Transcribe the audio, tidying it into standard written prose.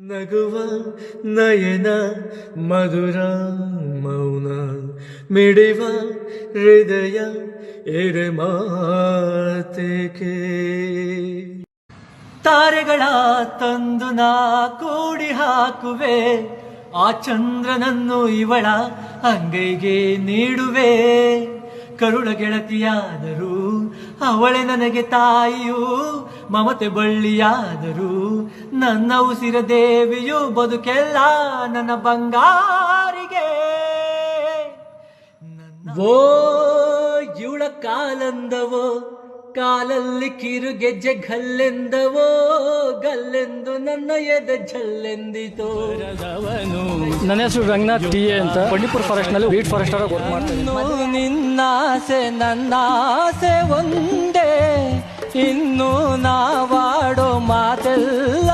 ನಗುವ ನಯನ ಮಧುರ ಮೌನ ಮಿಡಿವ ಹೃದಯ ಎರೆ ಮಾತೇಕೆ. ತಾರೆಗಳ ತಂದು ನಾ ಕೂಡಿ ಹಾಕುವೆ, ಆ ಚಂದ್ರನನ್ನು ಇವಳ ಅಂಗೈಗೆ ನೀಡುವೆ. ಕರುಳ ಗೆಳತಿಯಾದರೂ ಅವಳೆ ನನಗೆ ತಾಯಿಯು, ಮಮತೆ ಬಳ್ಳಿಯಾದರೂ ನನ್ನ ಉಸಿರ ದೇವಿಯು. ಬದುಕೆಲ್ಲ ನನ್ನ ಬಂಗಾರಿಗೆ. ಓ ಇವಳ ಕಾಲಂದವೋ, ಕಾಲಲ್ಲಿ ಕಿರುಗೆಜ್ಜೆ ಗಲ್ಲೆಂದವೋ, ಗಲ್ಲೆಂದು ನನ್ನ ಎದೆ ಝಲ್ಲೆಂದಿತೋ. ನನ್ನ ಹೆಸರು ರಂಗನಾಥ್ ಟಿ ಎ ಅಂತ ಬಂಡೀಪುರ ಫಾರೆಸ್ಟ್ ನಲ್ಲಿ ವೀಟ್ ಫಾರೆಸ್ಟ್ ವರ್ಕ್ ಮಾಡ್ತೀನಿ. ನಿನ್ನಾಸೆ ನನ್ನಾಸೆ ಒಂದೇ, ಇನ್ನು ನಾವಾಡೋ ಮಾತೆಲ್ಲ